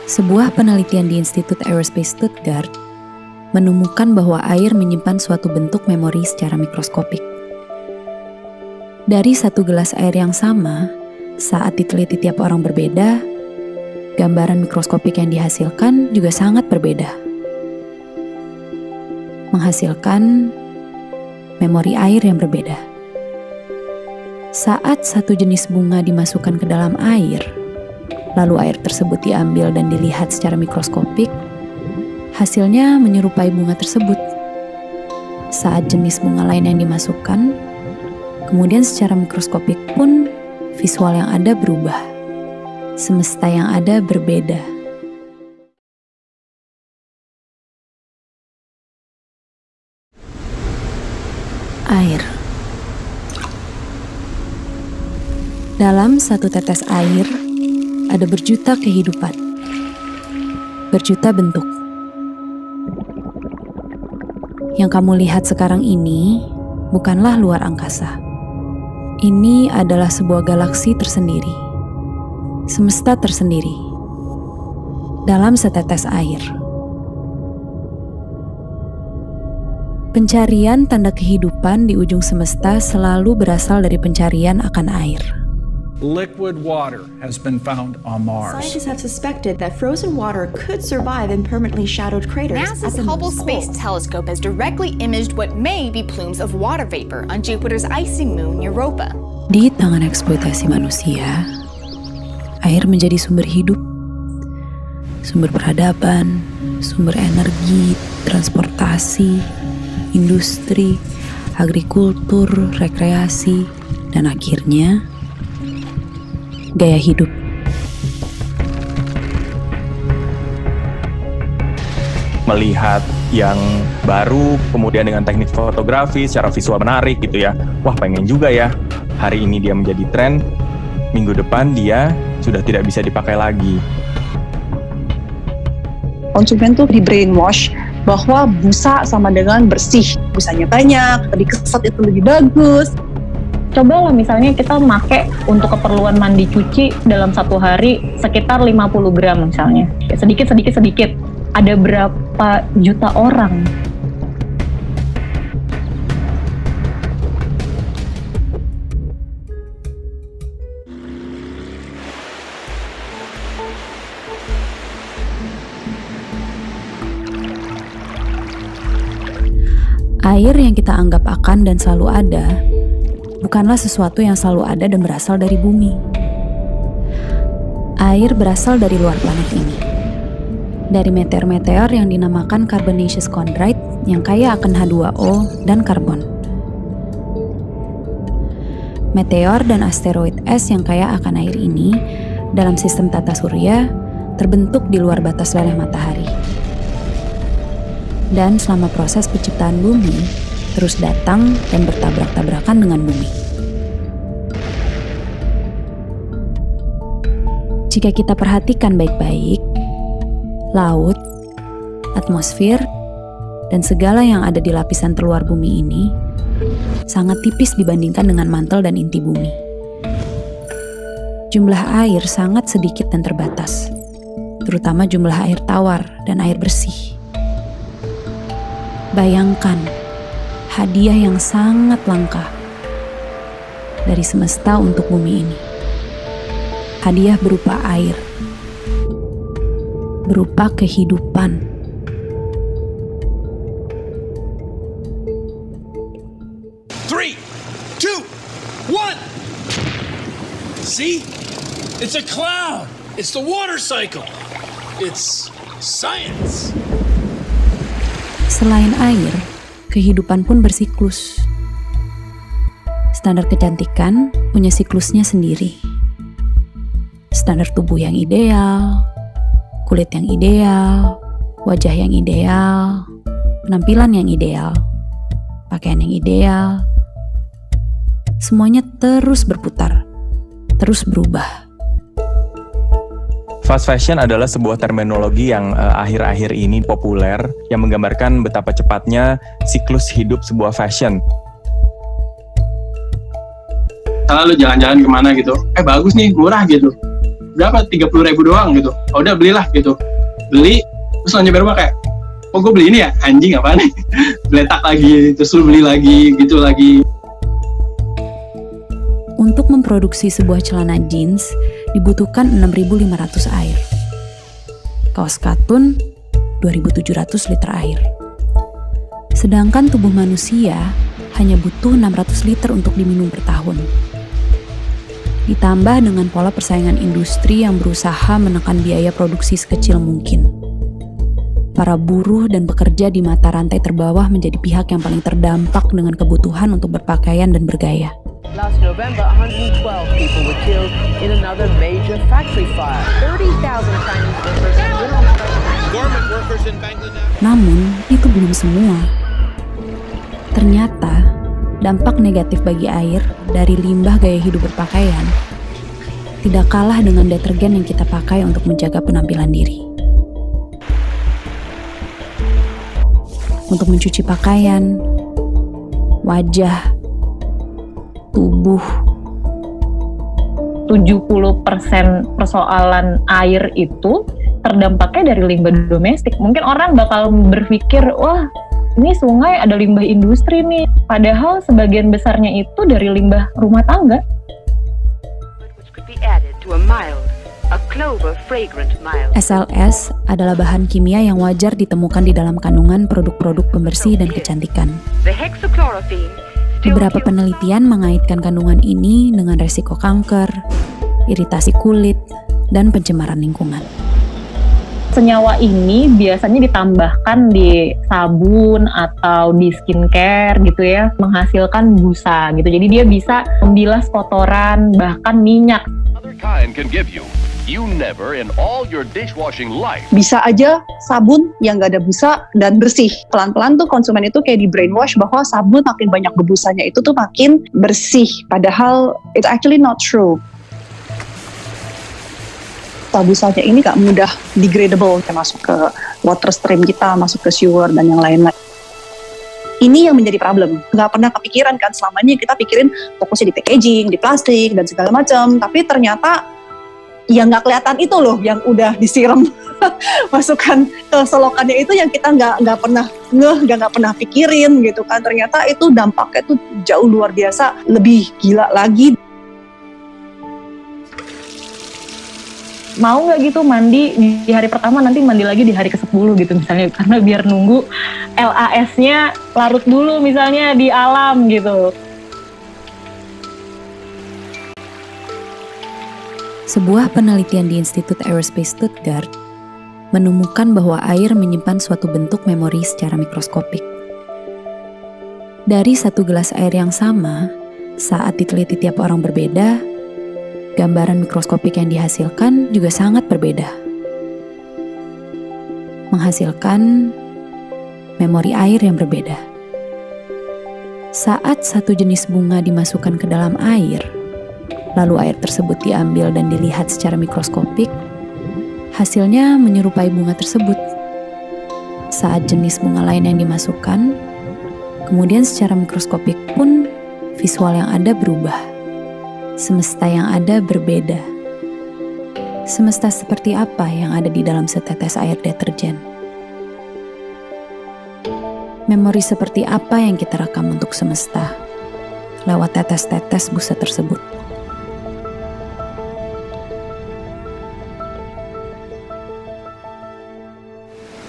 Sebuah penelitian di Institut Aerospace Stuttgart menemukan bahwa air menyimpan suatu bentuk memori secara mikroskopik. Dari satu gelas air yang sama, saat diteliti tiap orang berbeda, gambaran mikroskopik yang dihasilkan juga sangat berbeda. Menghasilkan memori air yang berbeda. Saat satu jenis bunga dimasukkan ke dalam air, lalu air tersebut diambil dan dilihat secara mikroskopik, hasilnya menyerupai bunga tersebut. Saat jenis bunga lain yang dimasukkan, kemudian secara mikroskopik pun visual yang ada berubah. Semesta yang ada berbeda. Air. Dalam satu tetes air, ada berjuta kehidupan, berjuta bentuk. Yang kamu lihat sekarang ini bukanlah luar angkasa. Ini adalah sebuah galaksi tersendiri, semesta tersendiri, dalam setetes air. Pencarian tanda kehidupan di ujung semesta selalu berasal dari pencarian akan air. Liquid water has been found on Mars. Scientists have suspected that frozen water could survive in permanently shadowed craters. NASA's Hubble Space Telescope has directly imaged what may be plumes of water vapor on Jupiter's icy moon Europa. Di tangan eksploitasi manusia, air menjadi sumber hidup, sumber peradaban, sumber energi, transportasi, industri, agrikultur, rekreasi, dan akhirnya gaya hidup. Melihat yang baru, kemudian dengan teknik fotografi secara visual menarik gitu ya. Wah, pengen juga ya. Hari ini dia menjadi tren, minggu depan dia sudah tidak bisa dipakai lagi. Konsumen tuh di brainwash bahwa busa sama dengan bersih. Busanya banyak, dikesat itu lebih bagus. Coba lah misalnya kita make untuk keperluan mandi cuci dalam satu hari sekitar 50 gram misalnya. Sedikit. Ada berapa juta orang? Air yang kita anggap akan dan selalu ada bukanlah sesuatu yang selalu ada dan berasal dari bumi. Air berasal dari luar planet ini. Dari meteor-meteor yang dinamakan carbonaceous chondrite yang kaya akan H2O dan karbon. Meteor dan asteroid es yang kaya akan air ini dalam sistem tata surya terbentuk di luar batas leleh matahari. Dan selama proses penciptaan bumi terus datang dan bertabrak-tabrakan dengan bumi. Jika kita perhatikan baik-baik, laut, atmosfer, dan segala yang ada di lapisan terluar bumi ini sangat tipis dibandingkan dengan mantel dan inti bumi. Jumlah air sangat sedikit dan terbatas, terutama jumlah air tawar dan air bersih. Bayangkan, hadiah yang sangat langka dari semesta untuk bumi ini. Hadiah berupa air, berupa kehidupan. Three, two, one. See? It's a cloud. It's the water cycle. It's science. Selain air, kehidupan pun bersiklus. Standar kecantikan punya siklusnya sendiri. Standar tubuh yang ideal, kulit yang ideal, wajah yang ideal, penampilan yang ideal, pakaian yang ideal. Semuanya terus berputar, terus berubah. Fast fashion adalah sebuah terminologi yang akhir-akhir ini populer yang menggambarkan betapa cepatnya siklus hidup sebuah fashion. Kalau lu jalan-jalan kemana gitu, bagus nih, murah gitu. berapa, 30.000 doang gitu. Oh, udah belilah gitu. Beli, terus nyampe rumah kayak, oh gue beli ini ya, anjing apaan nih. Letak lagi, terus lu beli lagi, gitu lagi. Untuk memproduksi sebuah celana jeans dibutuhkan 6.500 air. Kaos katun 2.700 liter air. Sedangkan tubuh manusia hanya butuh 600 liter untuk diminum per tahun. Ditambah dengan pola persaingan industri yang berusaha menekan biaya produksi sekecil mungkin. Para buruh dan pekerja di mata rantai terbawah menjadi pihak yang paling terdampak dengan kebutuhan untuk berpakaian dan bergaya. Last November, 112 people were killed in another major factory fire. 30,000 Chinese workers went on strike. Garment workers in Bangladesh. Namun, itu belum semua. Ternyata, dampak negatif bagi air dari limbah gaya hidup berpakaian tidak kalah dengan detergen yang kita pakai untuk menjaga penampilan diri. Untuk mencuci pakaian, wajah, tubuh. 70% persoalan air itu terdampaknya dari limbah domestik. Mungkin orang bakal berpikir, wah ini sungai ada limbah industri nih. Padahal sebagian besarnya itu dari limbah rumah tangga. SLS adalah bahan kimia yang wajar ditemukan di dalam kandungan produk-produk pembersih dan kecantikan. Beberapa penelitian mengaitkan kandungan ini dengan resiko kanker, iritasi kulit, dan pencemaran lingkungan. Senyawa ini biasanya ditambahkan di sabun atau di skincare gitu ya, menghasilkan busa gitu. Jadi dia bisa membilas kotoran, bahkan minyak. Bisa aja sabun yang gak ada busa dan bersih. Pelan-pelan tuh konsumen itu kayak di brainwash bahwa sabun makin banyak berbusanya itu tuh makin bersih. Padahal it's actually not true. Busanya ini gak mudah degradable, kayak masuk ke water stream kita, masuk ke sewer dan yang lain-lain. Ini yang menjadi problem. Gak pernah kepikiran kan, selama ini kita pikirin fokusnya di packaging, di plastik dan segala macam. Tapi ternyata yang nggak kelihatan itu loh, yang udah disiram masukkan ke selokannya itu yang kita nggak pernah nggak pernah pikirin gitu kan. Ternyata itu dampaknya tuh jauh luar biasa, lebih gila lagi. Mau nggak gitu mandi di hari pertama, nanti mandi lagi di hari ke-10 gitu misalnya, karena biar nunggu LAS-nya larut dulu misalnya di alam gitu. Sebuah penelitian di Institut Aerospace Stuttgart menemukan bahwa air menyimpan suatu bentuk memori secara mikroskopik. Dari satu gelas air yang sama, saat diteliti tiap orang berbeda, gambaran mikroskopik yang dihasilkan juga sangat berbeda. Menghasilkan memori air yang berbeda. Saat satu jenis bunga dimasukkan ke dalam air, lalu air tersebut diambil dan dilihat secara mikroskopik, hasilnya menyerupai bunga tersebut. Saat jenis bunga lain yang dimasukkan, kemudian secara mikroskopik pun visual yang ada berubah. Semesta yang ada berbeda. Semesta seperti apa yang ada di dalam setetes air deterjen? Memori seperti apa yang kita rekam untuk semesta lewat tetes-tetes busa tersebut?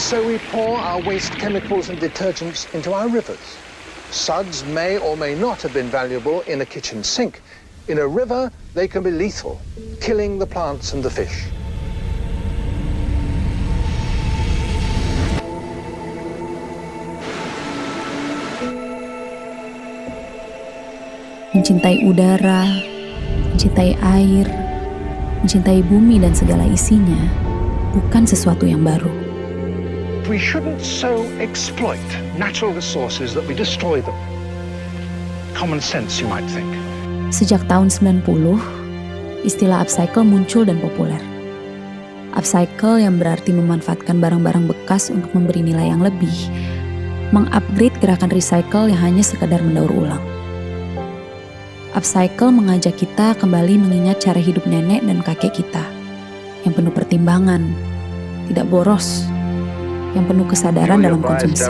So we pour our waste chemicals and detergents into our rivers. Suds may or may not have been valuable in a kitchen sink. In a river, they can be lethal, killing the plants and the fish. Mencintai udara, mencintai air, mencintai bumi dan segala isinya bukan sesuatu yang baru. We shouldn't so exploit natural resources that we destroy them. Common sense, you might think. Sejak tahun 90, istilah upcycle muncul dan populer. Upcycle yang berarti memanfaatkan barang-barang bekas untuk memberi nilai yang lebih, mengupgrade gerakan recycle yang hanya sekadar mendaur ulang. Upcycle mengajak kita kembali mengingat cara hidup nenek dan kakek kita. yang penuh pertimbangan, tidak boros, yang penuh kesadaran dalam konsumsi.